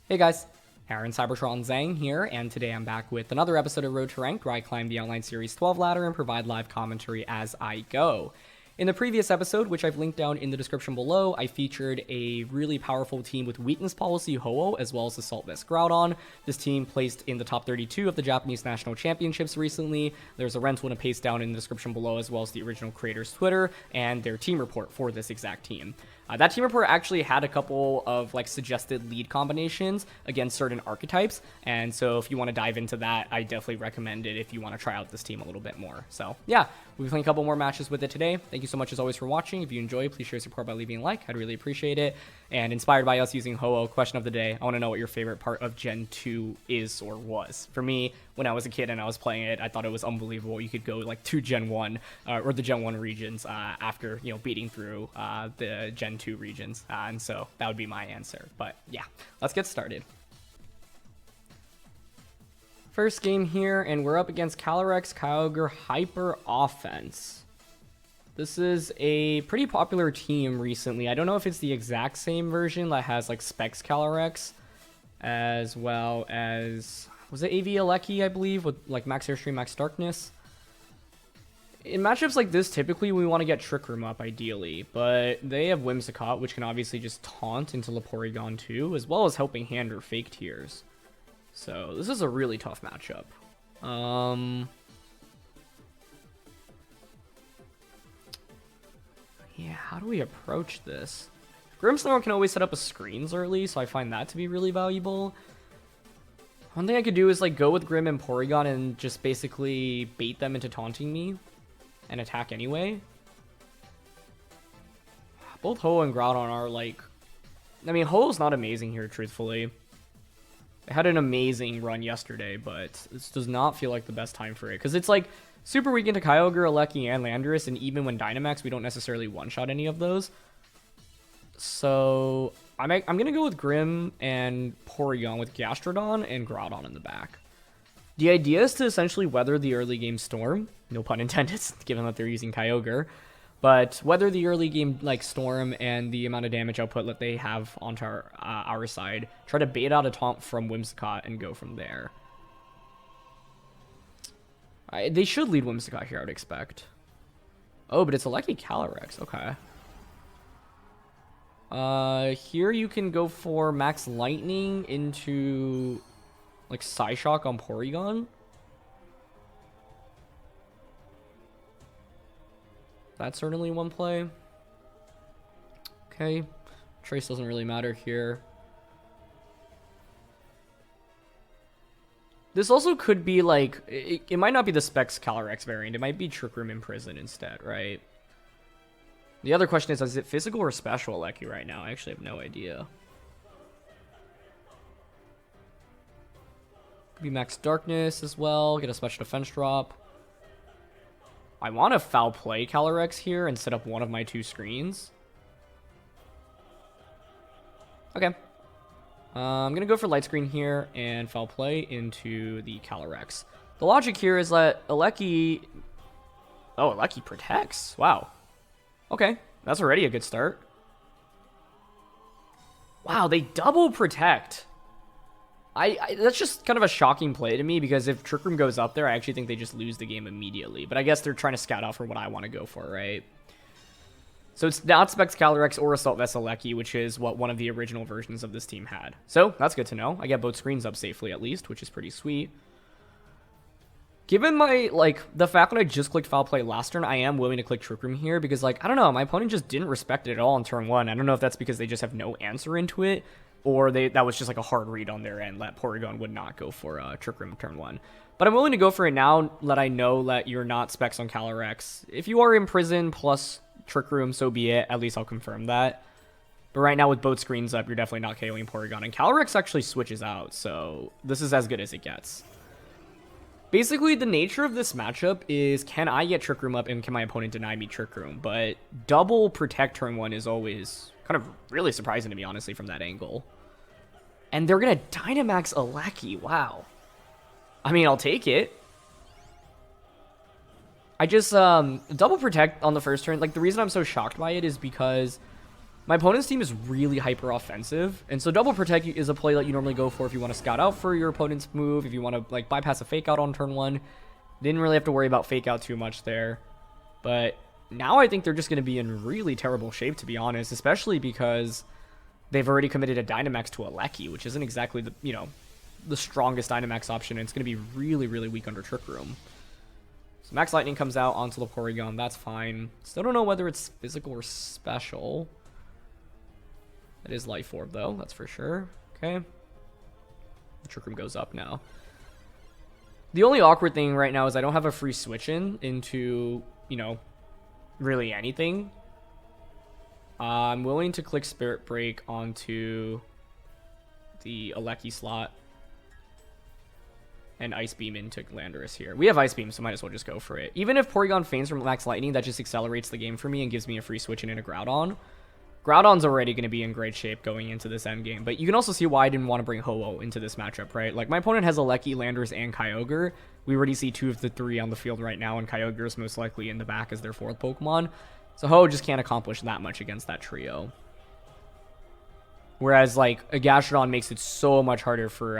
Hey guys, Aaron Cybertron Zhang here, and today I'm back with another episode of Road to Ranked, where I climb the Online Series 12 ladder and provide live commentary as I go. In the previous episode, which I've linked down in the description below, I featured a really powerful team with Weakness Policy Ho-Oh, as well as Assault Vest Groudon. This team placed in the top 32 of the Japanese National Championships recently. There's a rental and a paste down in the description below, as well as the original creator's Twitter, and their team report for this exact team. That team report actually had a couple of suggested lead combinations against certain archetypes, and so if you want to dive into that, I definitely recommend it if you want to try out this team a little bit more. So yeah, we'll be playing a couple more matches with it today. Thank you so much as always for watching. If you enjoy, please share support by leaving a like. I'd really appreciate it. And inspired by us using Ho-Oh, question of the day, I want to know what your favorite part of Gen 2 is or was. For me, when I was a kid and I was playing it, I thought it was unbelievable. You could go to Gen 1 or the Gen 1 regions after beating through the Gen 2 regions, and so that would be my answer. But yeah, let's get started. First game here, and we're up against Calyrex Kyogre Hyper Offense. This is a pretty popular team recently. I don't know if it's the exact same version that has Specs Calyrex, as well as, was it Regieleki, I believe, with Max Airstream, Max Darkness. In matchups like this, typically we want to get Trick Room up, ideally, but they have Whimsicott, which can obviously just taunt into the Porygon too, as well as Helping Hand or Fake Tears. So this is a really tough matchup. Yeah, how do we approach this? Grimmsnarl can always set up a screens early, so I find that to be really valuable. One thing I could do is go with Grim and Porygon and just basically bait them into taunting me and attack anyway. Both Ho and Groudon are I mean, Ho's not amazing here, truthfully. They had an amazing run yesterday, but this does not feel like the best time for it, because it's super weak into Kyogre, Regieleki, and Landorus, and even when Dynamax, we don't necessarily one-shot any of those. So I'm going to go with Grim and Porygon with Gastrodon and Groudon in the back. The idea is to essentially weather the early game storm. No pun intended, given that they're using Kyogre. But weather the early game storm and the amount of damage output that they have onto our side. Try to bait out a taunt from Whimsicott and go from there. They should lead Whimsicott here, I would expect. Oh, but it's a lucky Calyrex. Okay. Here you can go for Max Lightning into Psyshock on Porygon. That's certainly one play. Okay. Trace doesn't really matter here. This also could be it might not be the Specs Calyrex variant. It might be Trick Room Imprison instead, right? The other question is it physical or special Lecky right now? I actually have no idea. Could be Max Darkness as well. Get a special defense drop. I want to foul play Calyrex here and set up one of my two screens. Okay. I'm going to go for light screen here and foul play into the Calyrex. The logic here is that Regieleki... Oh, Regieleki protects. Wow. Okay, that's already a good start. Wow, they double protect. That's just kind of a shocking play to me, because if Trick Room goes up there, I actually think they just lose the game immediately. But I guess they're trying to scout out for what I want to go for, right? So it's not Specs Calyrex or Assault Vest Regieleki, which is what one of the original versions of this team had. So that's good to know. I get both screens up safely at least, which is pretty sweet. Given my, the fact that I just clicked foul play last turn, I am willing to click Trick Room here because, I don't know, my opponent just didn't respect it at all on turn 1. I don't know if that's because they just have no answer into it, or that was just, a hard read on their end that Porygon would not go for Trick Room turn 1. But I'm willing to go for it now that I know that you're not Specs on Calyrex. If you are Imprison plus Trick Room, so be it. At least I'll confirm that. But right now, with both screens up, you're definitely not KOing Porygon. And Calyrex actually switches out, so this is as good as it gets. Basically, the nature of this matchup is, can I get Trick Room up and can my opponent deny me Trick Room? But double protect turn 1 is always kind of really surprising to me, honestly, from that angle. And they're going to Dynamax Regieleki. Wow. I mean, I'll take it. I just, double protect on the first turn. The reason I'm so shocked by it is because My opponent's team is really hyper offensive, and so double protect is a play that you normally go for if you want to scout out for your opponent's move, if you want to like bypass a fake out on turn 1. Didn't really have to worry about fake out too much there. But now I think they're just going to be in really terrible shape, to be honest, especially because they've already committed a Dynamax to Regieleki, which isn't exactly the, you know, the strongest Dynamax option, and it's going to be really, really weak under Trick Room. So Max Lightning comes out onto the Porygon, that's fine. Still don't know whether it's physical or special. It is Life Orb, though, that's for sure. Okay. The Trick Room goes up now. The only awkward thing right now is I don't have a free switch into, you know, really anything. I'm willing to click Spirit Break onto the Regieleki slot and Ice Beam into Landorus here. We have Ice Beam, so might as well just go for it. Even if Porygon feigns from Max Lightning, that just accelerates the game for me and gives me a free switch into Groudon. Groudon's already going to be in great shape going into this endgame, but you can also see why I didn't want to bring Ho-Oh into this matchup, right? Like, my opponent has Regieleki, Landorus, and Kyogre. We already see 2 of the 3 on the field right now, and Kyogre is most likely in the back as their 4th Pokemon. So Ho-Oh just can't accomplish that much against that trio. Whereas, like, a Gastrodon makes it so much harder for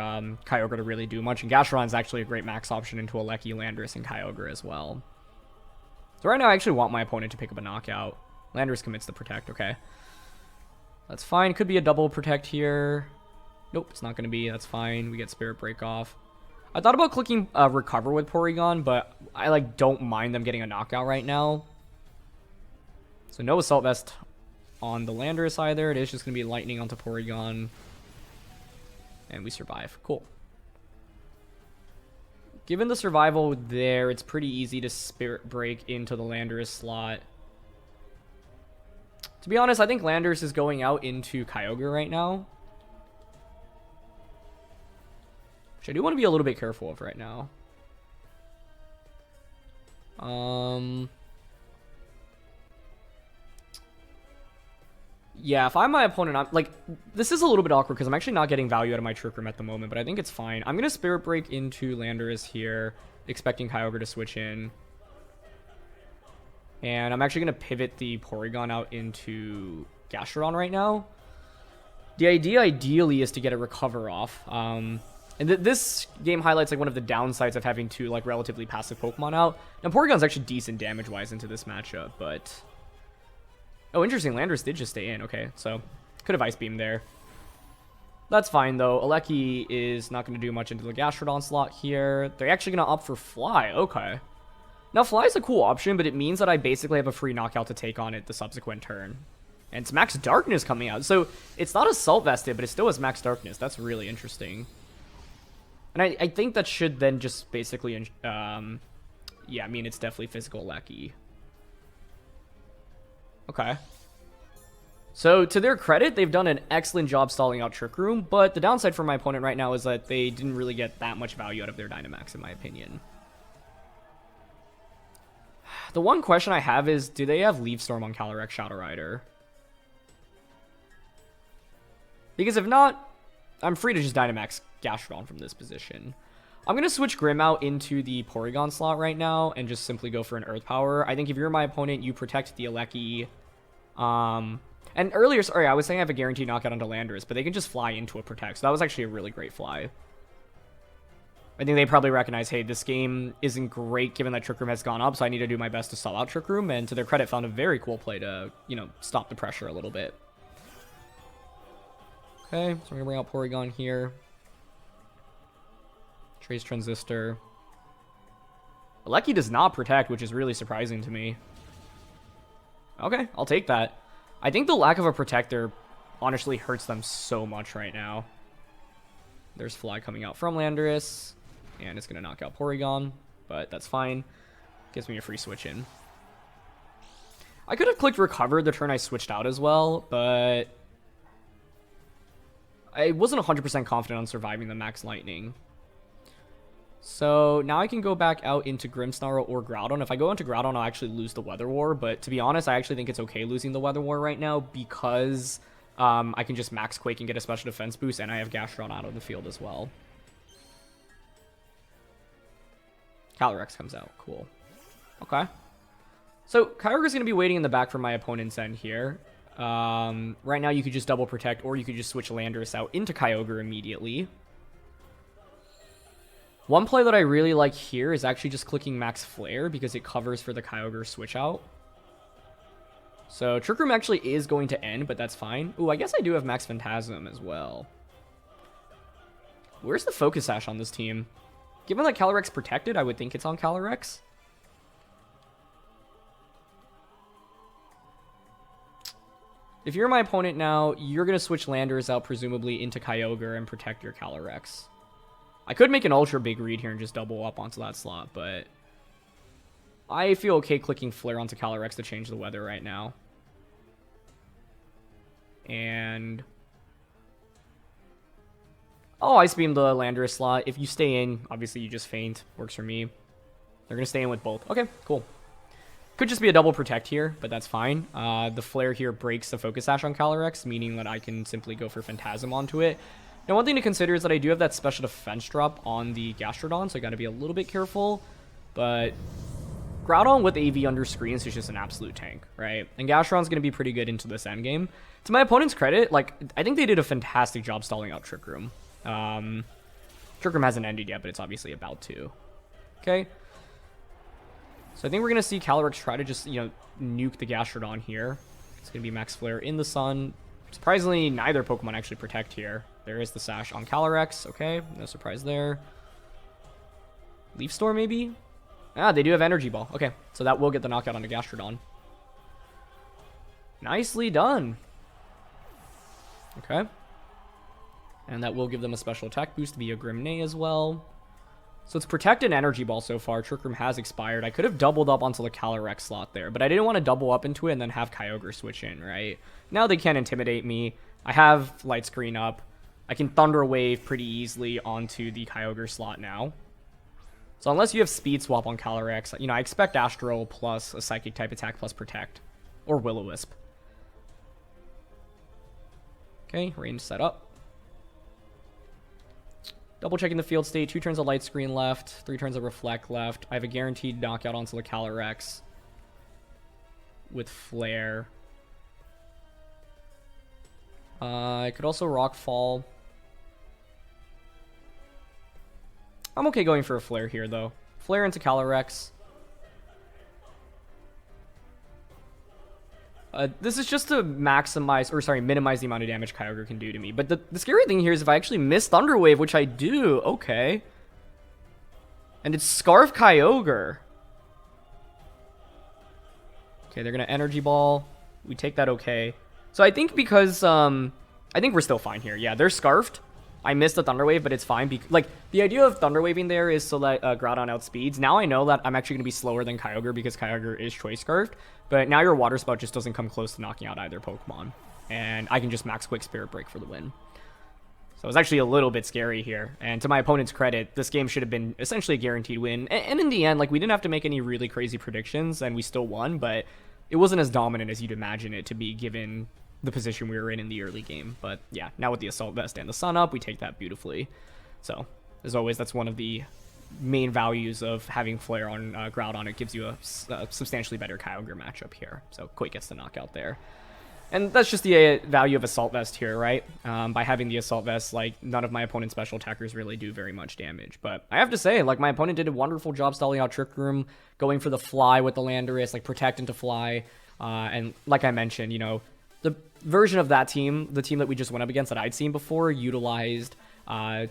Kyogre to really do much, and Gastrodon's actually a great max option into Regieleki, Landorus, and Kyogre as well. So right now, I actually want my opponent to pick up a knockout. Landorus commits the Protect, okay. That's fine. Could be a double Protect here. Nope, it's not going to be. That's fine. We get Spirit Break off. I thought about clicking Recover with Porygon, but I, like, don't mind them getting a knockout right now. So no Assault Vest on the Landorus either. It is just going to be Lightning onto Porygon. And we survive. Cool. Given the survival there, it's pretty easy to Spirit Break into the Landorus slot. To be honest, I think Landorus is going out into Kyogre right now, which I do want to be a little bit careful of right now. Yeah, if I'm my opponent, I'm like, this is a little bit awkward because I'm actually not getting value out of my Trick Room at the moment, but I think it's fine. I'm going to Spirit Break into Landorus here, expecting Kyogre to switch in. And I'm actually going to pivot the Porygon out into Gastrodon right now. The idea, ideally, is to get a Recover off. And this game highlights like one of the downsides of having 2 like relatively passive Pokemon out. Now, Porygon's actually decent damage-wise into this matchup, but... Oh, interesting. Landorus did just stay in. Okay, so could have Ice Beam there. That's fine, though. Regieleki is not going to do much into the Gastrodon slot here. They're actually going to opt for Fly. Okay. Now, Fly is a cool option, but it means that I basically have a free knockout to take on it the subsequent turn. And it's Max Darkness coming out. So it's not Assault Vested, but it still has Max Darkness. That's really interesting. And I think that should then just basically... yeah, I mean, it's definitely Physical Regieleki. Okay. So, to their credit, they've done an excellent job stalling out Trick Room, but the downside for my opponent right now is that they didn't really get that much value out of their Dynamax, in my opinion. The one question I have is, do they have Leaf Storm on Calyrex Shadow Rider? Because if not, I'm free to just Dynamax Gastrodon from this position. I'm going to switch Grim out into the Porygon slot right now and just simply go for an Earth Power. I think if you're my opponent, you protect the Regieleki. And earlier, sorry, I was saying I have a guaranteed knockout onto Landorus, but they can just fly into a Protect. So that was actually a really great fly. I think they probably recognize, hey, this game isn't great given that Trick Room has gone up, so I need to do my best to stall out Trick Room, and to their credit, found a very cool play to, you know, stop the pressure a little bit. Okay, so I'm going to bring out Porygon here. Trace Transistor. Regieleki does not protect, which is really surprising to me. Okay, I'll take that. I think the lack of a protector honestly hurts them so much right now. There's Fly coming out from Landorus, and it's going to knock out Porygon, but that's fine. Gives me a free switch in. I could have clicked Recover the turn I switched out as well, but I wasn't 100% confident on surviving the Max Lightning. So now I can go back out into Grimmsnarl or Groudon. If I go into Groudon, I'll actually lose the Weather War, but to be honest, I actually think it's okay losing the Weather War right now because I can just Max Quake and get a special defense boost, and I have Gastrodon out of the field as well. Calyrex comes out. Cool. Okay. So Kyogre's going to be waiting in the back for my opponent's end here. Right now you could just double protect, or you could just switch Landorus out into Kyogre immediately. One play that I really like here is actually just clicking Max Flare because it covers for the Kyogre switch out. So Trick Room actually is going to end, but that's fine. Ooh, I guess I do have Max Phantasm as well. Where's the Focus Sash on this team? Given that Calyrex protected, I would think it's on Calyrex. If you're my opponent now, you're going to switch Landorus out presumably into Kyogre and protect your Calyrex. I could make an ultra big read here and just double up onto that slot, but I feel okay clicking Flare onto Calyrex to change the weather right now. And oh, Ice Beam the Landorus slot. If you stay in, obviously you just faint. Works for me. They're going to stay in with both. Okay, cool. Could just be a double protect here, but that's fine. The Flare here breaks the Focus Sash on Calyrex, meaning that I can simply go for Phantasm onto it. Now, one thing to consider is that I do have that special defense drop on the Gastrodon, so I got to be a little bit careful. But Groudon with AV under screens is just an absolute tank, right? And Gastrodon's going to be pretty good into this endgame. To my opponent's credit, like, I think they did a fantastic job stalling out Trick Room. Trick Room hasn't ended yet, but it's obviously about to. Okay. So I think we're going to see Calyrex try to just, you know, nuke the Gastrodon here. It's going to be Max Flare in the sun. Surprisingly, neither Pokemon actually protect here. There is the Sash on Calyrex. Okay, no surprise there. Leaf Storm, maybe? Ah, they do have Energy Ball. Okay, so that will get the knockout on the Gastrodon. Nicely done. Okay. And that will give them a special attack boost via Grimnay as well. So it's protected Energy Ball so far. Trick Room has expired. I could have doubled up onto the Calyrex slot there, but I didn't want to double up into it and then have Kyogre switch in, right? Now they can't intimidate me. I have Light Screen up. I can Thunder Wave pretty easily onto the Kyogre slot now. So unless you have Speed Swap on Calyrex, you know, I expect Astral plus a Psychic type attack plus Protect. Or Will-O-Wisp. Okay, range set up. Double checking the field state, 2 turns of Light Screen left, 3 turns of Reflect left. I have a guaranteed knockout onto the Calyrex with Flare. I could also Rock Fall. I'm okay going for a Flare here, though. Flare into Calyrex. This is just to maximize, or sorry, minimize the amount of damage Kyogre can do to me. But the scary thing here is if I actually miss Thunder Wave, which I do, okay. And it's Scarf Kyogre. Okay, they're going to Energy Ball. We take that okay. So I think because, I think we're still fine here. Yeah, they're Scarfed. I missed the Thunder Wave, but it's fine. Like, the idea of Thunder Waving there is so that Groudon outspeeds. Now I know that I'm actually going to be slower than Kyogre because Kyogre is Choice Scarfed. But now your Water Spout just doesn't come close to knocking out either Pokemon. And I can just max Quick Spirit Break for the win. So it's actually a little bit scary here. And to my opponent's credit, this game should have been essentially a guaranteed win. And in the end, like, we didn't have to make any really crazy predictions, and we still won. But it wasn't as dominant as you'd imagine it to be given the position we were in the early game. But yeah, now with the Assault Vest and the Sun up, we take that beautifully. So as always, that's one of the main values of having Flare on Groudon. It gives you a substantially better Kyogre matchup here. So Quake gets the knockout there. And that's just the value of Assault Vest here, right? By having the Assault Vest, like, none of my opponent's special attackers really do very much damage. But I have to say, like, my opponent did a wonderful job stalling out Trick Room, going for the Fly with the Landorus, like, Protect into Fly. And like I mentioned, you know, the version of that team, the team that we just went up against that I'd seen before, utilized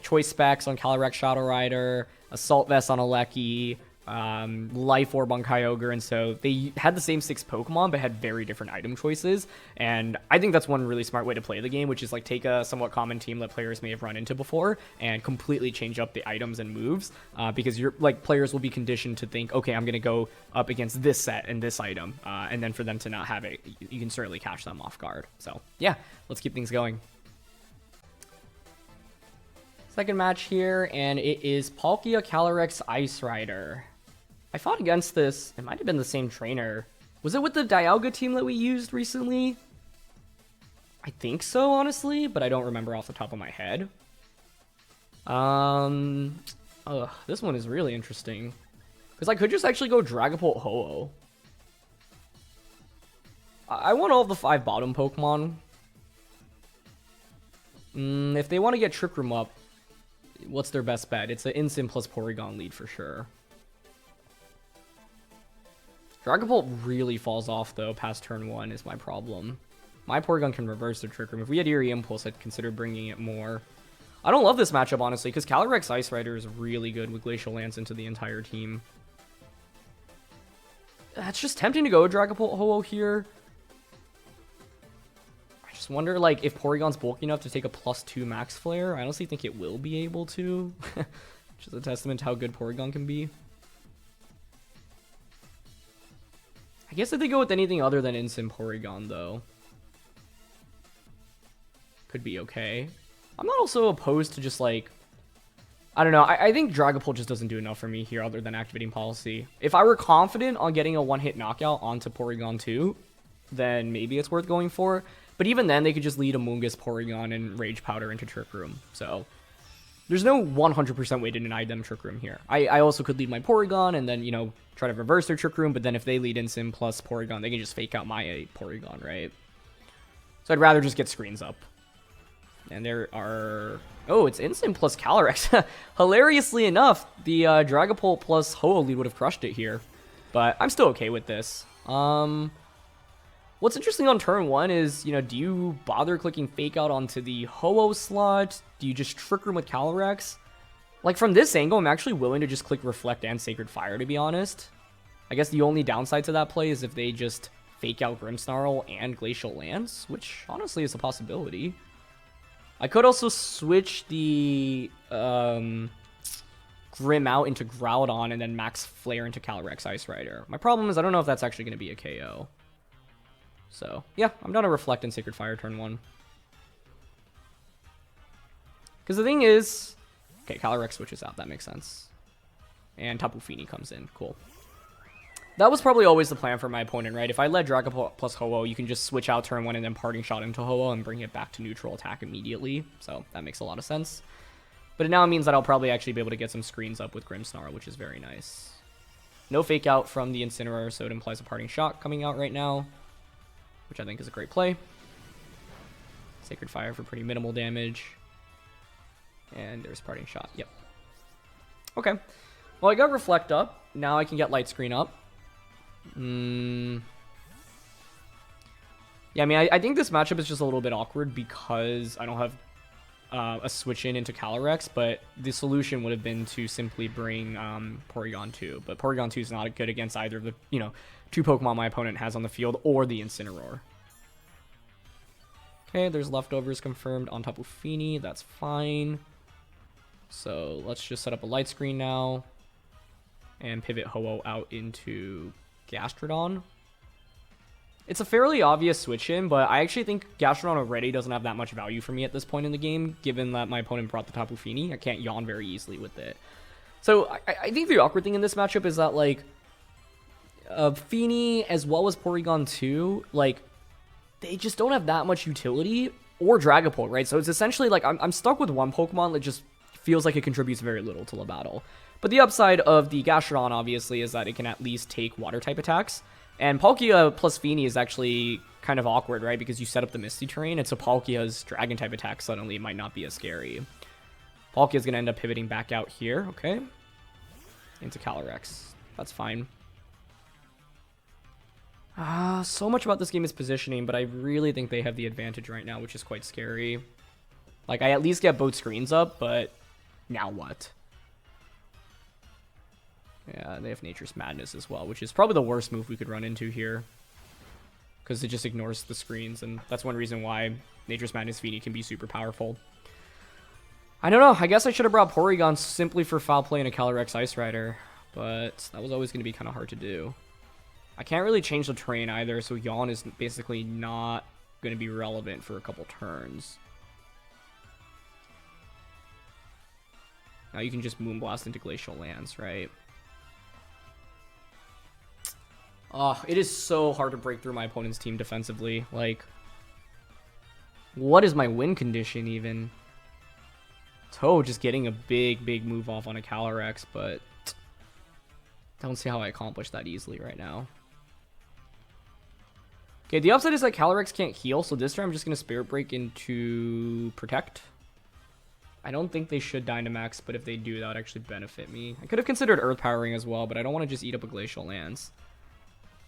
Choice Specs on Calyrex Shadow Rider, Assault Vest on Aleki, Life Orb on Kyogre, and so they had the same 6 Pokemon but had very different item choices. And I think that's one really smart way to play the game, which is like take a somewhat common team that players may have run into before and completely change up the items and moves, because you're like, players will be conditioned to think, okay, I'm gonna go up against this set and this item, and then for them to not have it, you can certainly catch them off guard. So yeah, let's keep things going. Second match here, and it is Palkia Calyrex Ice Rider. I fought against this. It might have been the same trainer. Was it with the Dialga team that we used recently? I think so, honestly, but I don't remember off the top of my head. This one is really interesting. Because I could just actually go Dragapult Ho-Oh. I want all of the 5 bottom Pokemon. If they want to get Trick Room up, what's their best bet? It's an Incin plus Porygon lead for sure. Dragon Bolt really falls off, though, past turn 1 is my problem. My Porygon can reverse the Trick Room. If we had Eerie Impulse, I'd consider bringing it more. I don't love this matchup, honestly, because Calyrex Ice Rider is really good with Glacial Lance into the entire team. It's just tempting to go Dragapult Ho-Oh here. I just wonder, like, if Porygon's bulky enough to take a +2 Max Flare. I honestly think it will be able to. Which is a testament to how good Porygon can be. I guess if they go with anything other than Incin Porygon, though, could be okay. I'm not also opposed to just, like, I don't know. I think Dragapult just doesn't do enough for me here other than activating Policy. If I were confident on getting a one-hit knockout onto Porygon 2, then maybe it's worth going for. But even then, they could just lead Amoonguss, Porygon, and Rage Powder into Trick Room. So there's no 100% way to deny them Trick Room here. I also could lead my Porygon and then, you know, try to reverse their Trick Room. But then if they lead Incin plus Porygon, they can just fake out my Porygon, right? So I'd rather just get screens up. And there are... Oh, it's Incin plus Calyrex. Hilariously enough, the Dragapult plus Ho-Oh lead would have crushed it here. But I'm still okay with this. What's interesting on turn 1 is, you know, do you bother clicking Fake Out onto the Ho-Oh slot? Do you just Trick Room with Calyrex? Like, from this angle, I'm actually willing to just click Reflect and Sacred Fire, to be honest. I guess the only downside to that play is if they just Fake Out Grimmsnarl and Glacial Lance, which honestly is a possibility. I could also switch the Grim out into Groudon and then Max Flare into Calyrex Ice Rider. My problem is I don't know if that's actually going to be a KO. So, yeah, I'm down to Reflect and Sacred Fire turn 1. Because the thing is... Okay, Calyrex switches out. That makes sense. And Tapu Fini comes in. Cool. That was probably always the plan for my opponent, right? If I led Dragapult plus Ho-Oh, you can just switch out turn 1 and then Parting Shot into Ho-Oh and bring it back to neutral attack immediately. So that makes a lot of sense. But it now means that I'll probably actually be able to get some screens up with Grimmsnarl, which is very nice. No Fake Out from the Incineroar, so it implies a Parting Shot coming out right now, which I think is a great play. Sacred Fire for pretty minimal damage. And there's Parting Shot. Yep. Okay. Well, I got Reflect up. Now I can get Light Screen up. Yeah, I mean, I think this matchup is just a little bit awkward because I don't have a switch into Calyrex, but the solution would have been to simply bring Porygon 2. But Porygon 2 is not good against either of the, you know, 2 Pokemon my opponent has on the field or the Incineroar. Okay, there's leftovers confirmed on Tapu Fini. That's fine. So let's just set up a light screen now and pivot Ho-Oh out into Gastrodon. It's a fairly obvious switch in, but I actually think Gastrodon already doesn't have that much value for me at this point in the game, given that my opponent brought the Tapu Fini. I can't yawn very easily with it. So I think the awkward thing in this matchup is that, like, Fini as well as Porygon 2, like, they just don't have that much utility, or Dragapult, right? So it's essentially like I'm stuck with one Pokemon that just feels like it contributes very little to the battle. But the upside of the Gastrodon, obviously, is that it can at least take Water-type attacks. And Palkia plus Fini is actually kind of awkward, right? Because you set up the Misty Terrain, and so Palkia's Dragon-type attack suddenly might not be as scary. Palkia's going to end up pivoting back out here, okay? Into Calyrex. That's fine. So much about this game is positioning, but I really think they have the advantage right now, which is quite scary. Like, I at least get both screens up, but now what? Yeah, they have Nature's Madness as well, which is probably the worst move we could run into here. Because it just ignores the screens, and that's one reason why Nature's Madness Fini can be super powerful. I don't know, I guess I should have brought Porygon simply for foul play in a Calyrex Ice Rider, but that was always going to be kind of hard to do. I can't really change the terrain either, so Yawn is basically not going to be relevant for a couple turns. Now you can just Moonblast into Glacial Lance, right? Oh, it is so hard to break through my opponent's team defensively. Like, what is my win condition even? Toe just getting a big move off on a Calyrex, but don't see how I accomplish that easily right now. Okay, the upside is that Calyrex can't heal, so this turn I'm just going to Spirit Break into Protect. I don't think they should Dynamax, but if they do, that would actually benefit me. I could have considered Earth Powering as well, but I don't want to just eat up a Glacial Lance.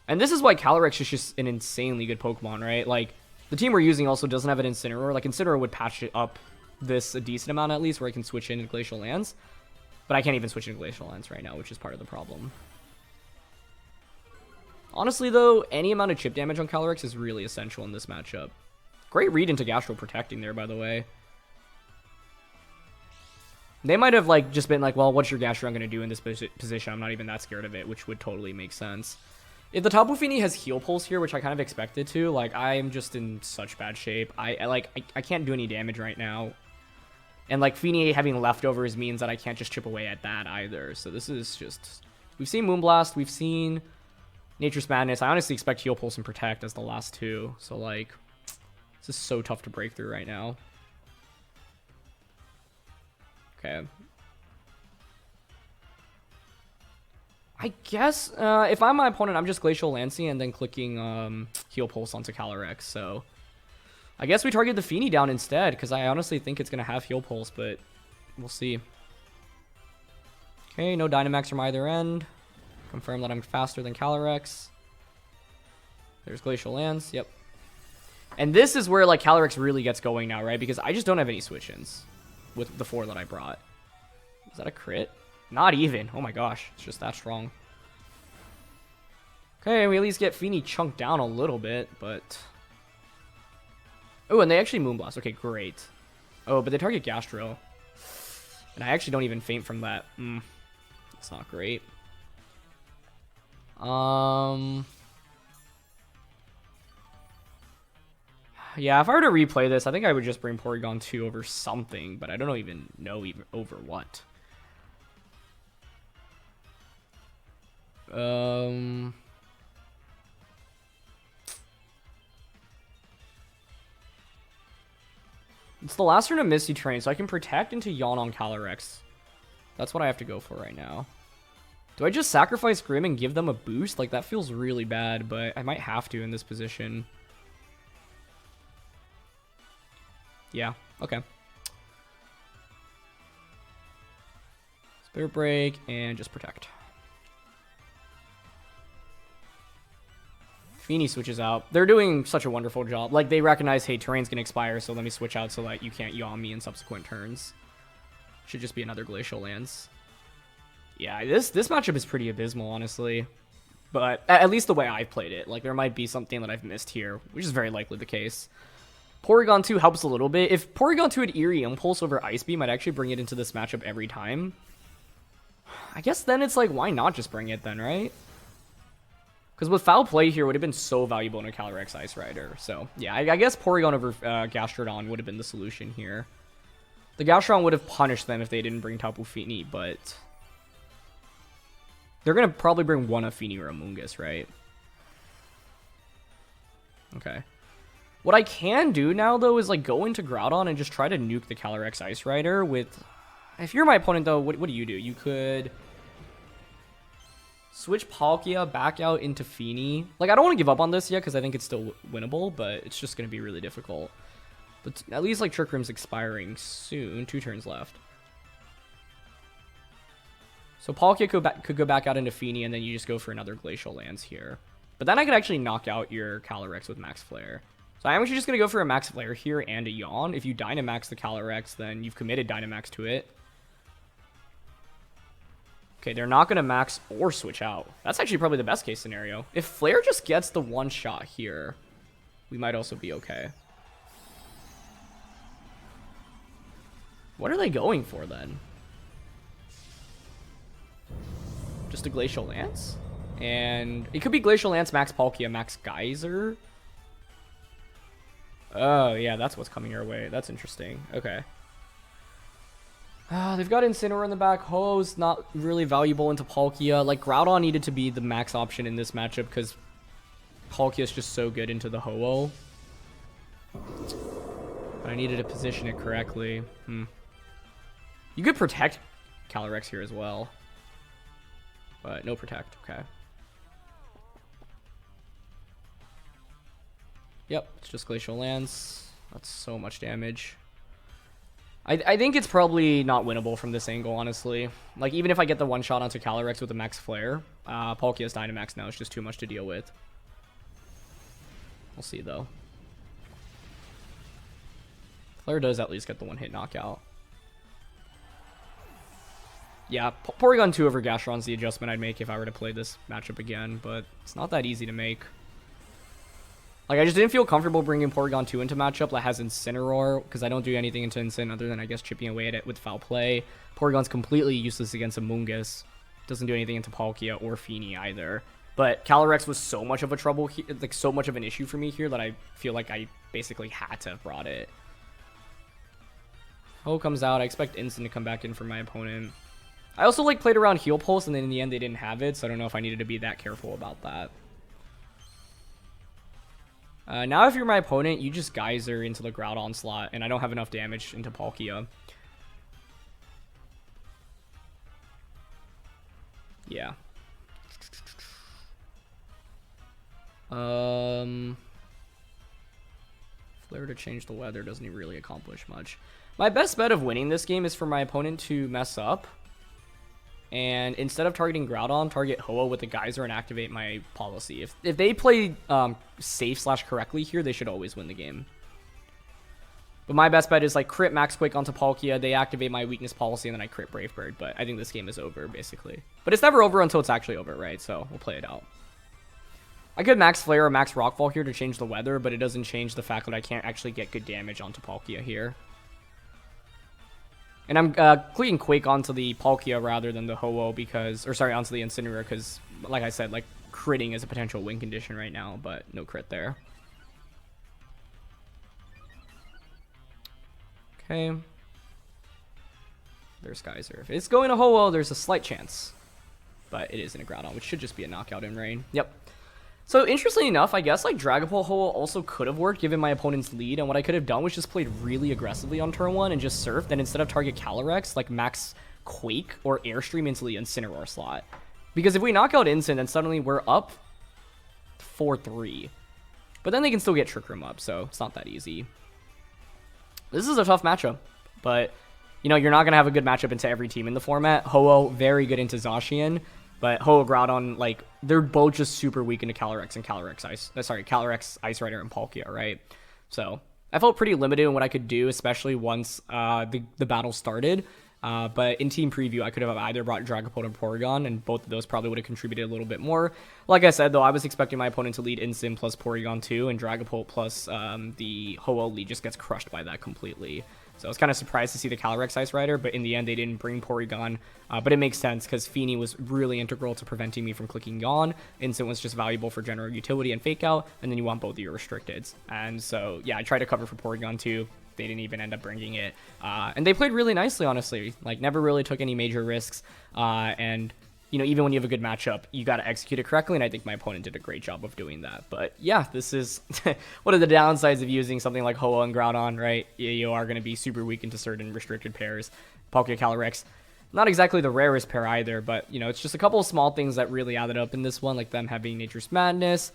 And this is why Calyrex is just an insanely good Pokemon, right? Like, the team we're using also doesn't have an Incineroar. Like, Incineroar would patch it up this a decent amount at least, where I can switch into Glacial Lance. But I can't even switch into Glacial Lance right now, which is part of the problem. Honestly, though, any amount of chip damage on Calyrex is really essential in this matchup. Great read into Gastro Protecting there, by the way. They might have, like, just been like, well, what's your Gastrodon going to do in this position? I'm not even that scared of it, which would totally make sense. If the Tapu Fini has Heal Pulse here, which I kind of expected to, like, I'm just in such bad shape. I can't do any damage right now. And, like, Fini having leftovers means that I can't just chip away at that either. So this is just... We've seen Moonblast. We've seen Nature's Madness. I honestly expect Heal Pulse and Protect as the last two. So, like, this is so tough to break through right now. Okay. I guess if I'm my opponent, I'm just Glacial Lancing and then clicking Heal Pulse onto Calyrex. So I guess we target the Fini down instead, because I honestly think it's going to have Heal Pulse, but we'll see. Okay, no Dynamax from either end. Confirm that I'm faster than Calyrex. There's Glacial Lance, yep. And this is where, like, Calyrex really gets going now, right? Because I just don't have any switch-ins with the 4 that I brought. Is that a crit? Not even. Oh my gosh, it's just that strong. Okay, we at least get Fini chunked down a little bit, but... Oh, and they actually Moonblast. Okay, great. Oh, but they target Gastro. And I actually don't even faint from that. It's not great. Yeah, if I were to replay this, I think I would just bring Porygon 2 over something, but I don't even know over what. It's the last turn of Misty Terrain, so I can Protect into Yawn on Calyrex. That's what I have to go for right now. Do I just sacrifice Grim and give them a boost? Like, that feels really bad, but I might have to in this position. Yeah, okay. Spirit Break and just Protect. Fini switches out. They're doing such a wonderful job. Like, they recognize, hey, terrain's gonna expire, so let me switch out so that you can't yawn me in subsequent turns. Should just be another Glacial Lance. Yeah, this matchup is pretty abysmal, honestly. But at least the way I've played it. Like, there might be something that I've missed here, which is very likely the case. Porygon 2 helps a little bit. If Porygon 2 had Eerie Impulse over Ice Beam, I'd actually bring it into this matchup every time. I guess then it's like, why not just bring it then, right? Because with Foul Play here, would have been so valuable in a Calyrex Ice Rider. So, yeah, I guess Porygon over Gastrodon would have been the solution here. The Gastrodon would have punished them if they didn't bring Tapu Fini, but... They're going to probably bring one of Fini or Amoonguss, right? Okay. What I can do now, though, is like go into Groudon and just try to nuke the Calyrex Ice Rider with... If you're my opponent, though, what do? You could switch Palkia back out into Fini. Like, I don't want to give up on this yet because I think it's still winnable, but it's just going to be really difficult. But at least, like, Trick Room's expiring soon. 2 turns left. So Palkia could go back out into Fini, and then you just go for another Glacial Lance here. But then I could actually knock out your Calyrex with Max Flare. So I'm actually just going to go for a Max Flare here and a Yawn. If you Dynamax the Calyrex, then you've committed Dynamax to it. Okay, they're not going to max or switch out. That's actually probably the best case scenario. If Flare just gets the one shot here, we might also be okay. What are they going for then? Just a Glacial Lance? And it could be Glacial Lance, Max Palkia, Max Geyser. Oh, yeah, that's what's coming our way. That's interesting. Okay. They've got Incineroar in the back. Ho-Oh's not really valuable into Palkia. Like, Groudon needed to be the max option in this matchup because Palkia is just so good into the Ho-Oh. But I needed to position it correctly. You could protect Calyrex here as well. But no protect. Okay. Yep, it's just Glacial Lance. That's so much damage. I think it's probably not winnable from this angle, honestly. Like, even if I get the one-shot onto Calyrex with a Max Flare, Palkia's Dynamax now is just too much to deal with. We'll see, though. Flare does at least get the one-hit knockout. Yeah, Porygon 2 over Gastron's the adjustment I'd make if I were to play this matchup again, but it's not that easy to make. Like, I just didn't feel comfortable bringing Porygon 2 into matchup that has Incineroar, because I don't do anything into Incin other than, I guess, chipping away at it with Foul Play. Porygon's completely useless against Amoonguss. Doesn't do anything into Palkia or Fini either. But Calyrex was so much of a trouble, like, so much of an issue for me here that I feel like I basically had to have brought it. Ho comes out. I expect Incin to come back in for my opponent. I also, like, played around Heal Pulse, and then in the end they didn't have it, so I don't know if I needed to be that careful about that. Now if you're my opponent, you just Geyser into the Groudon slot, and I don't have enough damage into Palkia. Yeah. Flare to change the weather doesn't really accomplish much. My best bet of winning this game is for my opponent to mess up. And instead of targeting Groudon, target Ho-Oh with the Geyser and activate my policy. If they play safe/correctly here, they should always win the game. But my best bet is like crit Max Quake onto Palkia, they activate my weakness policy, and then I crit Brave Bird. But I think this game is over, basically. But it's never over until it's actually over, right? So we'll play it out. I could Max Flare or Max Rockfall here to change the weather, but it doesn't change the fact that I can't actually get good damage onto Palkia here. And I'm clicking Quake onto the Palkia rather than the Ho-Oh because, or sorry, onto the Incineroar because, like I said, like critting is a potential win condition right now, but no crit there. Okay. There's Geyser. If it's going to Ho-Oh, there's a slight chance, but it is in a Groudon, which should just be a knockout in rain. Yep. So, interestingly enough, I guess, like, Dragapult Ho-Oh also could have worked given my opponent's lead, and what I could have done was just played really aggressively on turn 1 and just surfed, and instead of target Calyrex, like, Max Quake or Airstream into the Incineroar slot. Because if we knock out Incin, then suddenly we're up 4-3. But then they can still get Trick Room up, so it's not that easy. This is a tough matchup, but, you know, you're not going to have a good matchup into every team in the format. Ho-Oh, very good into Zacian. But Ho-Oh, Groudon, like, they're both just super weak into Calyrex and Calyrex-Ice. Sorry, Calyrex, Ice Rider, and Palkia, right? So, I felt pretty limited in what I could do, especially once the battle started. But in team preview, I could have either brought Dragapult or Porygon, and both of those probably would have contributed a little bit more. Like I said, though, I was expecting my opponent to lead Incin plus Porygon 2, and Dragapult plus the Ho-Oh lead just gets crushed by that completely. So I was kind of surprised to see the Calyrex Ice Rider, but in the end, they didn't bring Porygon. But it makes sense because Fini was really integral to preventing me from clicking Yawn. Incin was just valuable for general utility and Fake Out, and then you want both of your restricteds. And so, yeah, I tried to cover for Porygon too. They didn't even end up bringing it. And they played really nicely, honestly. Like, never really took any major risks. And, you know, even when you have a good matchup, you got to execute it correctly, and I think my opponent did a great job of doing that. But, yeah, this is one of the downsides of using something like Ho-Oh and Groudon, right? You are going to be super weak into certain restricted pairs. Palkia, Calyrex, not exactly the rarest pair either, but, you know, it's just a couple of small things that really added up in this one, like them having Nature's Madness,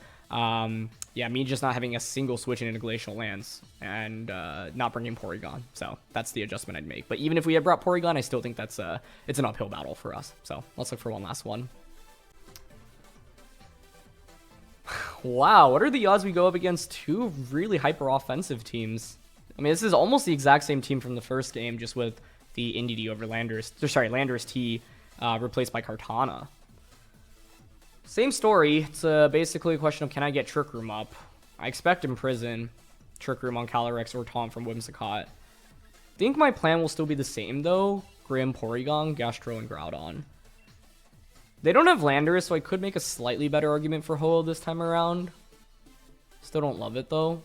yeah, me just not having a single switch into Glacial Lance and not bringing Porygon. So that's the adjustment I'd make. But even if we had brought Porygon, I still think that's it's an uphill battle for us. So let's look for one last one. Wow, what are the odds we go up against two really hyper offensive teams? I mean, this is almost the exact same team from the first game, just with the Indeedee over Landorus-T replaced by Kartana. Same story. It's basically a question of can I get Trick Room up? I expect Imprison, Trick Room on Calyrex or Taunt from Whimsicott. I think my plan will still be the same though. Grim, Porygon, Gastro, and Groudon. They don't have Landorus, so I could make a slightly better argument for Ho-Oh this time around. Still don't love it though.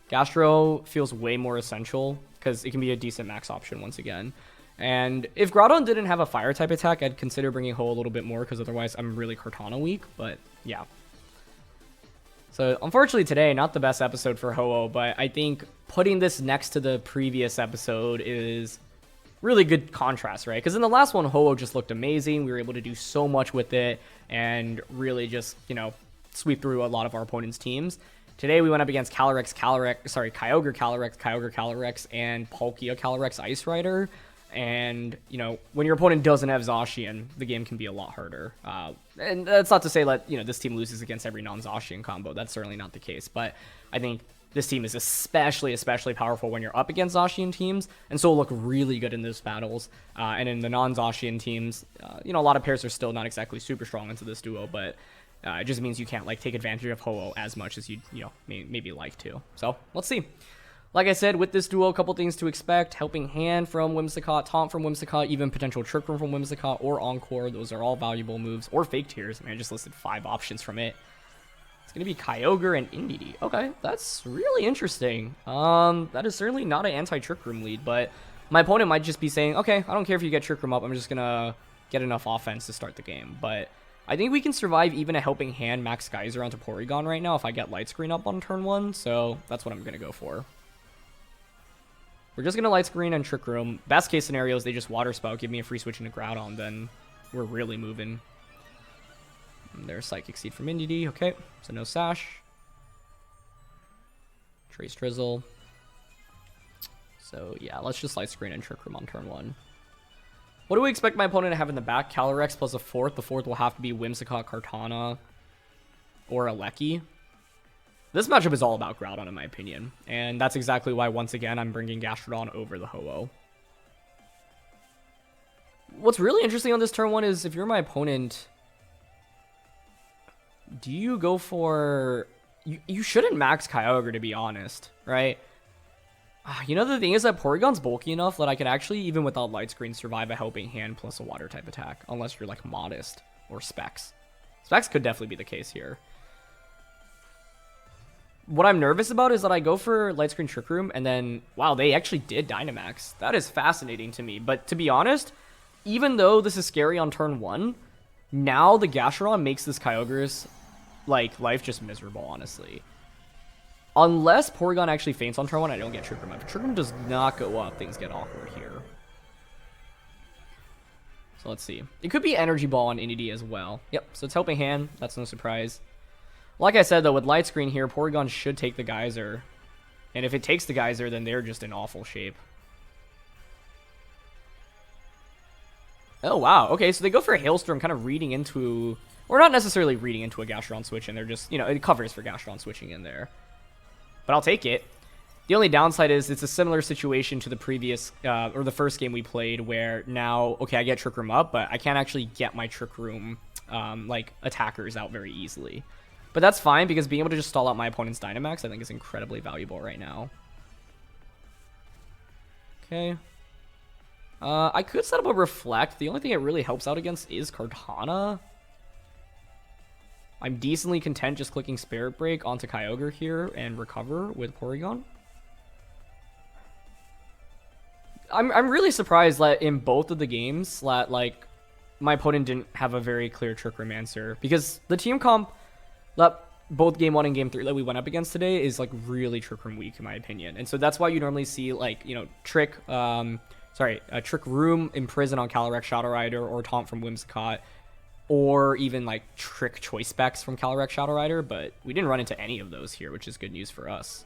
Gastro feels way more essential because it can be a decent max option once again. And if Groudon didn't have a fire type attack, I'd consider bringing Ho a little bit more because otherwise I'm really Kartana weak, but yeah. So unfortunately today, not the best episode for Ho-Oh, but I think putting this next to the previous episode is really good contrast, right? Because in the last one, Ho-Oh just looked amazing. We were able to do so much with it and really just, you know, sweep through a lot of our opponent's teams. Today we went up against Kyogre Calyrex, and Palkia Calyrex Ice Rider. And, you know, when your opponent doesn't have Zacian, the game can be a lot harder. And that's not to say that, you know, this team loses against every non-Zacian combo. That's certainly not the case. But I think this team is especially powerful when you're up against Zacian teams, and so will look really good in those battles. And in the non-Zacian teams, you know, a lot of pairs are still not exactly super strong into this duo, but it just means you can't, like, take advantage of Ho-Oh as much as you know, maybe like to. So, let's see. Like I said, with this duo, a couple things to expect. Helping Hand from Whimsicott, Taunt from Whimsicott, even potential Trick Room from Whimsicott, or Encore. Those are all valuable moves. Or Fake Tears. I mean, I just listed 5 options from it. It's going to be Kyogre and Indeedee. Okay, that's really interesting. That is certainly not an anti-Trick Room lead, but my opponent might just be saying, okay, I don't care if you get Trick Room up, I'm just going to get enough offense to start the game. But I think we can survive even a Helping Hand Max Geyser onto Porygon right now if I get Light Screen up on turn 1, so that's what I'm going to go for. We're just going to Light Screen and Trick Room. Best case scenario is they just Water Spout, give me a free switch into Groudon, then we're really moving. And there's Psychic Seed from Indeedee. Okay, so no Sash. Trace Drizzle. So yeah, let's just Light Screen and Trick Room on turn 1. What do we expect my opponent to have in the back? Calyrex plus a 4th. The 4th will have to be Whimsicott, Kartana, or Regieleki. This matchup is all about Groudon, in my opinion. And that's exactly why, once again, I'm bringing Gastrodon over the Ho-Oh. What's really interesting on this turn 1 is if you're my opponent, do you go for... You shouldn't max Kyogre, to be honest, right? You know, the thing is that Porygon's bulky enough that I could actually, even without Light Screen, survive a Helping Hand plus a Water type attack. Unless you're, like, Modest or Specs. Specs could definitely be the case here. What I'm nervous about is that I go for Light Screen Trick Room, and then, wow, they actually did Dynamax. That is fascinating to me. But to be honest, even though this is scary on turn 1, now the Gastrodon makes this Kyogre's, like, life just miserable, honestly. Unless Porygon actually faints on turn 1, I don't get Trick Room. If Trick Room does not go up, things get awkward here. So let's see. It could be Energy Ball on Indeedee as well. Yep, so it's Helping Hand. That's no surprise. Like I said, though, with Light Screen here, Porygon should take the Geyser. And if it takes the Geyser, then they're just in awful shape. Oh, wow. Okay, so they go for a Hailstorm, kind of reading into... Or not necessarily reading into a Gastrodon switch, and they're just, you know, it covers for Gastrodon switching in there. But I'll take it. The only downside is it's a similar situation to the previous, or the first game we played, where now, okay, I get Trick Room up, but I can't actually get my Trick Room, like, attackers out very easily. But that's fine, because being able to just stall out my opponent's Dynamax, I think, is incredibly valuable right now. Okay. I could set up a Reflect. The only thing it really helps out against is Kartana. I'm decently content just clicking Spirit Break onto Kyogre here and recover with Porygon. I'm really surprised that in both of the games that, like, my opponent didn't have a very clear Trick Room answer, because the team comp that both game 1 and game 3 that we went up against today is, like, really Trick Room weak, in my opinion. And so that's why you normally see, like, you know, Trick Room Imprison on Calyrex Shadow Rider, or Taunt from Whimsicott, or even, like, Trick Choice Specs from Calyrex Shadow Rider, but we didn't run into any of those here, which is good news for us.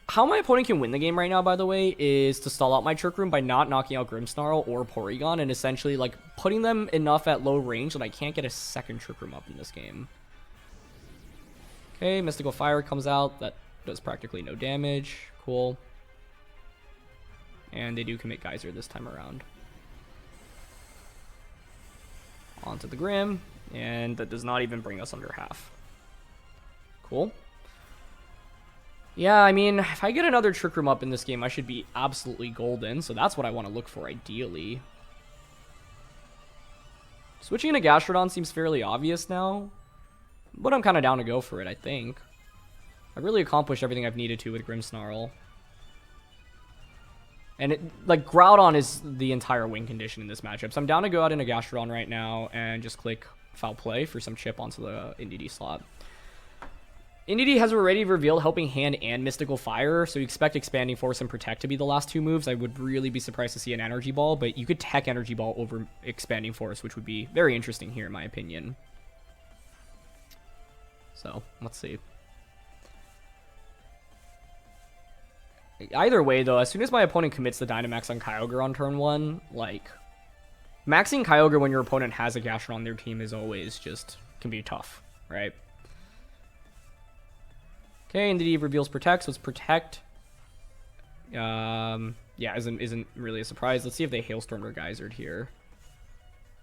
How my opponent can win the game right now, by the way, is to stall out my Trick Room by not knocking out Grimmsnarl or Porygon, and essentially, like, putting them enough at low range that I can't get a second Trick Room up in this game. Okay, Mystical Fire comes out. That does practically no damage. Cool. And they do commit Geyser this time around. Onto the Grim, and that does not even bring us under half. Cool. Yeah, I mean, if I get another Trick Room up in this game, I should be absolutely golden, so that's what I want to look for ideally. Switching into Gastrodon seems fairly obvious now, but I'm kind of down to go for it, I think. I really accomplished everything I've needed to with Grimmsnarl. And, like, Groudon is the entire win condition in this matchup, so I'm down to go out into Gastrodon right now and just click Foul Play for some chip onto the Indeedee slot. Indeedee has already revealed Helping Hand and Mystical Fire, so you expect Expanding Force and Protect to be the last two moves. I would really be surprised to see an Energy Ball, but you could tech Energy Ball over Expanding Force, which would be very interesting here in my opinion. So, let's see. Either way, though, as soon as my opponent commits the Dynamax on Kyogre on turn 1, like, maxing Kyogre when your opponent has a Gastron on their team is always just, can be tough, right? Okay, Indeedee reveals Protect, so it's Protect. Yeah, isn't really a surprise. Let's see if they Hailstormed or Geysered here.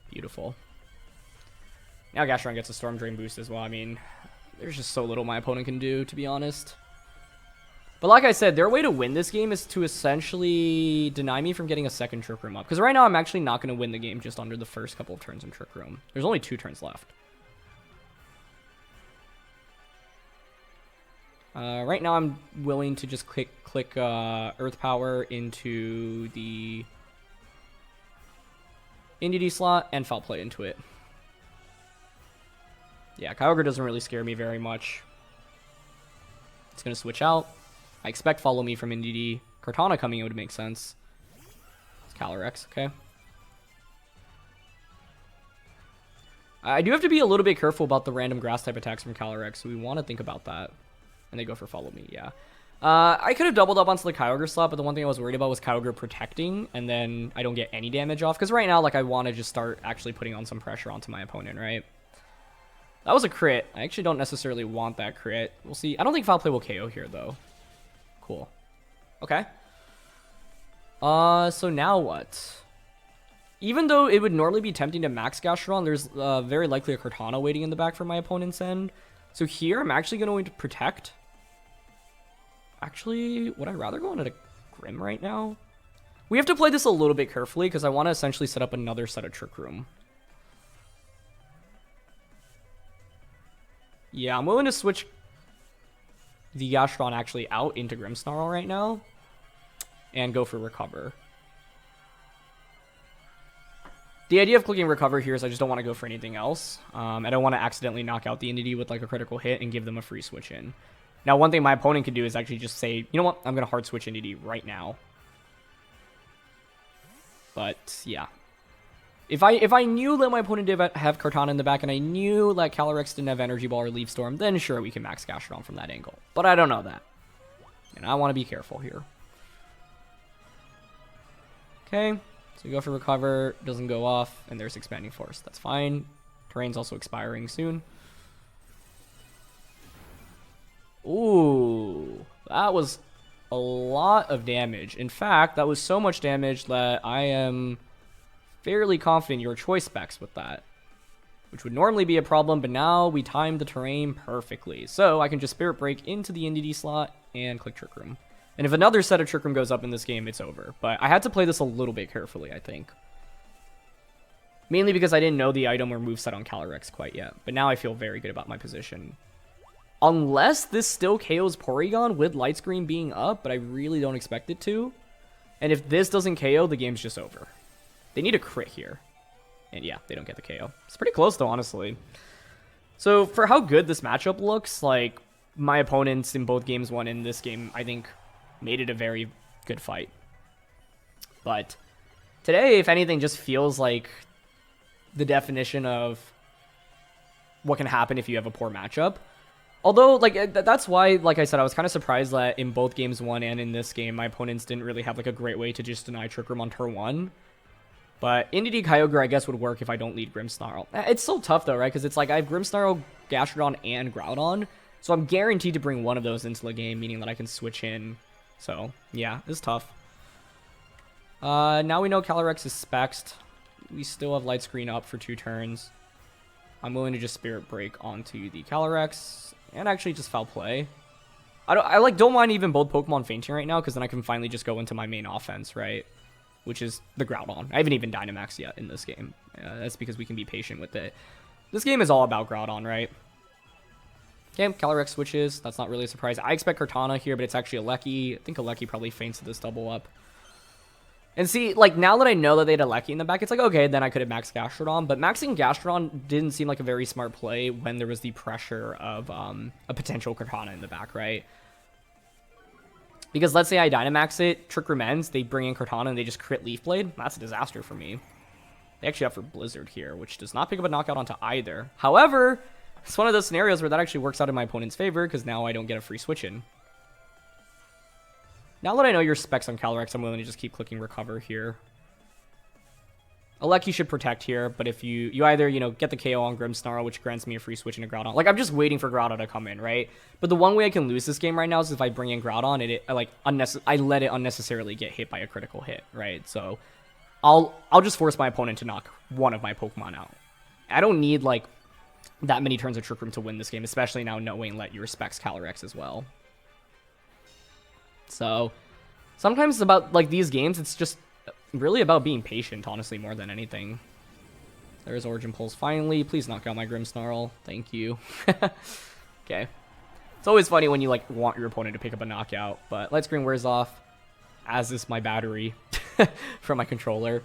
Beautiful. Now Gastron gets a Storm Drain boost as well. I mean, there's just so little my opponent can do, to be honest. But like I said, their way to win this game is to essentially deny me from getting a second Trick Room up. Because right now I'm actually not going to win the game just under the first couple of turns in Trick Room. There's only 2 turns left. Right now I'm willing to just click Earth Power into the Indeedee slot and Foul Play into it. Yeah, Kyogre doesn't really scare me very much. It's going to switch out. I expect Follow Me from Indeedee. Kartana coming out would make sense. It's Calyrex, okay. I do have to be a little bit careful about the random grass type attacks from Calyrex, so we want to think about that. And they go for Follow Me, yeah. I could have doubled up onto the Kyogre slot, but the one thing I was worried about was Kyogre protecting, and then I don't get any damage off. Because right now, like, I want to just start actually putting on some pressure onto my opponent, right? That was a crit. I actually don't necessarily want that crit. We'll see. I don't think Foul Play will KO here, though. Cool. Okay. So now what? Even though it would normally be tempting to max Gastron, there's very likely a Kartana waiting in the back for my opponent's end. So here, I'm actually going to protect. Actually, would I rather go into a Grim right now? We have to play this a little bit carefully because I want to essentially set up another set of Trick Room. Yeah, I'm willing to switch the Gastron actually out into Grimmsnarl right now and go for Recover. The idea of clicking Recover here is I just don't want to go for anything else. I don't want to accidentally knock out the Indeedee with like a critical hit and give them a free switch in. Now, one thing my opponent could do is actually just say, you know what, I'm going to hard switch Indeedee right now. But, yeah. If I knew that my opponent did have Kartana in the back and I knew that Calyrex didn't have Energy Ball or Leaf Storm, then sure, we can max Gastron from that angle. But I don't know that. And I want to be careful here. Okay, so we go for Recover, doesn't go off, and there's Expanding Force. That's fine. Terrain's also expiring soon. Ooh, that was a lot of damage. In fact, that was so much damage that I am fairly confident your choice specs with that, which would normally be a problem, but now we timed the terrain perfectly. So I can just Spirit Break into the Indeedee slot and click Trick Room. And if another set of Trick Room goes up in this game, it's over. But I had to play this a little bit carefully, I think. Mainly because I didn't know the item or moveset on Calyrex quite yet. But now I feel very good about my position. Unless this still KOs Porygon with Light Screen being up, but I really don't expect it to. And if this doesn't KO, the game's just over. They need a crit here. And yeah, they don't get the KO. It's pretty close though, honestly. So for how good this matchup looks, like my opponents in both games won in this game, I think made it a very good fight. But today, if anything, just feels like the definition of what can happen if you have a poor matchup. Although, like, that's why, like I said, I was kind of surprised that in both games won and in this game, my opponents didn't really have, like, a great way to just deny Trick Room on turn 1. But Indeedee Kyogre, I guess, would work if I don't lead Grimmsnarl. It's so tough, though, right? Because it's like I have Grimmsnarl, Gastrodon, and Groudon. So I'm guaranteed to bring one of those into the game, meaning that I can switch in. So, yeah, it's tough. Now we know Calyrex is spexed. We still have Light Screen up for 2 turns. I'm willing to just Spirit Break onto the Calyrex. And actually just Foul Play. I don't mind even both Pokemon fainting right now, because then I can finally just go into my main offense, right? Which is the Groudon. I haven't even Dynamaxed yet in this game. That's because we can be patient with it. This game is all about Groudon, right? Okay, Calyrex switches. That's not really a surprise. I expect Kartana here, but it's actually a Lecky. I think a Lecky probably faints at this double up. And see, like, now that I know that they had a Lecky in the back, it's like, okay, then I could have maxed Gastrodon. But maxing Gastrodon didn't seem like a very smart play when there was the pressure of a potential Kartana in the back, right? Because let's say I Dynamax it, Trick Room ends, they bring in Kartana and they just crit Leaf Blade. That's a disaster for me. They actually have for Blizzard here, which does not pick up a knockout onto either. However, It's one of those scenarios where that actually works out in my opponent's favor, because now I don't get a free switch in. Now that I know your specs on Calyrex, I'm willing to just keep clicking recover here. Aleki should protect here, but if you either, get the KO on Grimmsnarl, which grants me a free switch into Groudon. Like, I'm just waiting for Groudon to come in, right? But the one way I can lose this game right now is if I bring in Groudon and I let it unnecessarily get hit by a critical hit, right? So I'll just force my opponent to knock one of my Pokemon out. I don't need, like, that many turns of Trick Room to win this game, especially now knowing that you respects Calyrex as well. So sometimes it's about, like, these games, it's just really about being patient, honestly, more than anything. There's Origin Pulse finally. Please knock out my Grimmsnarl. Thank you. Okay. It's always funny when you, like, want your opponent to pick up a knockout, but Light Screen wears off, as is my battery from my controller.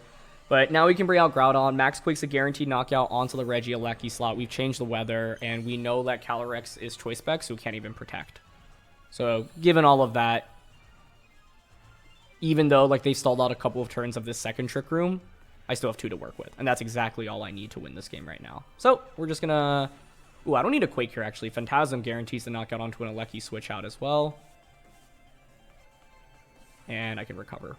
But now we can bring out Groudon. Max Quake's a guaranteed knockout onto the Regieleki slot. We've changed the weather, and we know that Calyrex is Choice Spec, so it can't even protect. So, given all of that, even though, like, they stalled out a couple of turns of this second Trick Room, I still have 2 to work with. And that's exactly all I need to win this game right now. So, we're just gonna... Ooh, I don't need a Quake here, actually. Phantasm guarantees the knockout onto an Aleki switch out as well. And I can recover.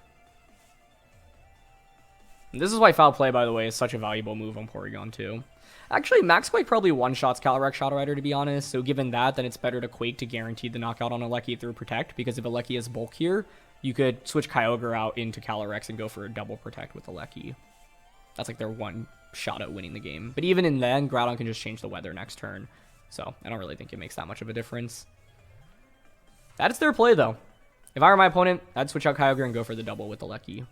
And this is why Foul Play, by the way, is such a valuable move on Porygon, too. Actually, Max Quake probably one-shots Calyrex Shadow Rider, to be honest. So, given that, then it's better to Quake to guarantee the knockout on Aleki through Protect. Because if Aleki has Bulk here, you could switch Kyogre out into Calyrex and go for a double protect with Aleki. That's like their one shot at winning the game. But even in then, Groudon can just change the weather next turn. So I don't really think it makes that much of a difference. That's their play, though. If I were my opponent, I'd switch out Kyogre and go for the double with Aleki.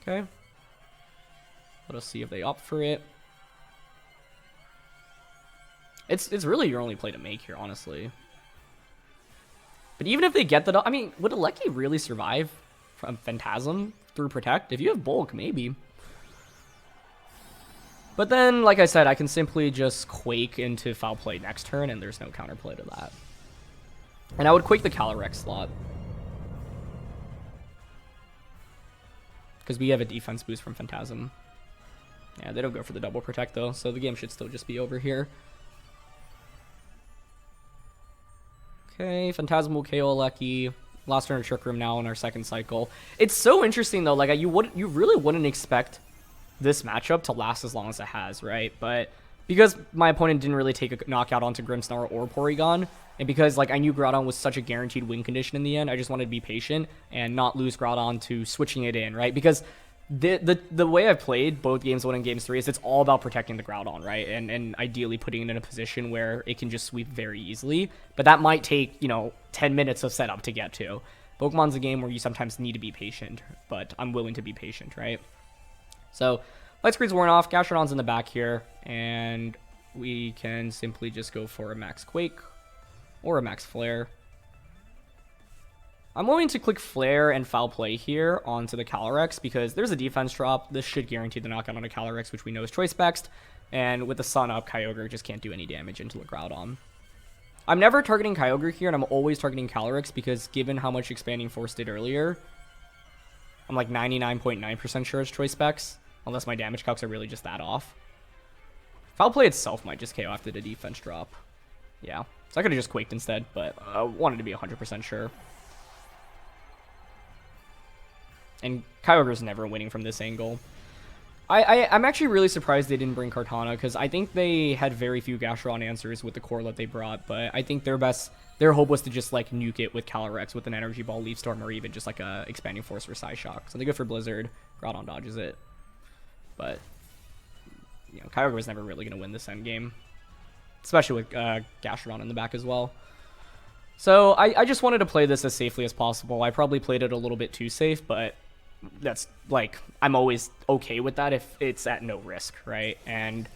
Okay. Let us see if they opt for it. It's really your only play to make here, honestly. But even if they get the... I mean, would Aleki really survive from Phantasm through Protect? If you have Bulk, maybe. But then, like I said, I can simply just Quake into Foul Play next turn, and there's no counterplay to that. And I would Quake the Calyrex slot. Because we have a defense boost from Phantasm. Yeah, they don't go for the double Protect, though, so the game should still just be over here. Okay, Phantasm will KO Aleki. Last turn of Trick Room now in our second cycle. It's so interesting, though. Like, you really wouldn't expect this matchup to last as long as it has, right? But because my opponent didn't really take a knockout onto Grimmsnarl or Porygon, and because, like, I knew Groudon was such a guaranteed win condition in the end, I just wanted to be patient and not lose Groudon to switching it in, right? Because the way I've played both games 1 and games 3 is it's all about protecting the Groudon, right? And ideally putting it in a position where it can just sweep very easily. But that might take, 10 minutes of setup to get to. Pokemon's a game where you sometimes need to be patient, but I'm willing to be patient, right? So, Light Screen's worn off, Gastrodon's in the back here, and we can simply just go for a Max Quake or a Max Flare. I'm willing to click Flare and Foul Play here onto the Calyrex because there's a defense drop. This should guarantee the knockout on a Calyrex, which we know is Choice Specs. And with the Sun up, Kyogre just can't do any damage into the Groudon. I'm never targeting Kyogre here, and I'm always targeting Calyrex because given how much Expanding Force did earlier, I'm like 99.9% sure it's Choice Specs, unless my damage calcs are really just that off. Foul Play itself might just KO after the defense drop. Yeah, so I could have just Quaked instead, but I wanted to be 100% sure. And Kyogre's never winning from this angle. I'm actually really surprised they didn't bring Kartana, because I think they had very few Gastrodon answers with the core that they brought, but I think their hope was to just, like, nuke it with Calyrex with an Energy Ball, Leaf Storm, or even just, like, a Expanding Force or Psyshock. So they go for Blizzard, Groudon dodges it. But, Kyogre was never really going to win this endgame, especially with Gastrodon in the back as well. So I just wanted to play this as safely as possible. I probably played it a little bit too safe, but that's, like, I'm always okay with that if it's at no risk, right? And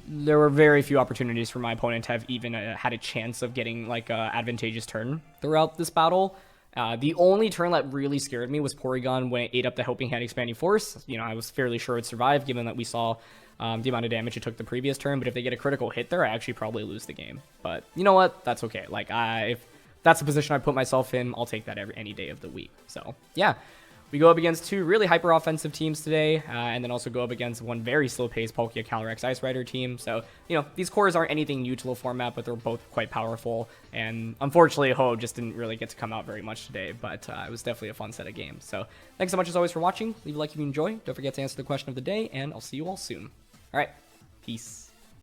there were very few opportunities for my opponent to have even had a chance of getting, like, an advantageous turn throughout this battle. The only turn that really scared me was Porygon when it ate up the Helping Hand Expanding Force. I was fairly sure it'd survive, given that we saw the amount of damage it took the previous turn. But if they get a critical hit there, I actually probably lose the game. But you know what? That's okay. Like, if that's the position I put myself in, I'll take that any day of the week. So, yeah. we go up against two really hyper-offensive teams today, and then also go up against one very slow-paced Palkia Calyrex Ice Rider team. So, you know, these cores aren't anything new to the format, but they're both quite powerful. And unfortunately, Ho just didn't really get to come out very much today, but it was definitely a fun set of games. So, thanks so much as always for watching. Leave a like if you enjoy. Don't forget to answer the question of the day, and I'll see you all soon. All right, peace.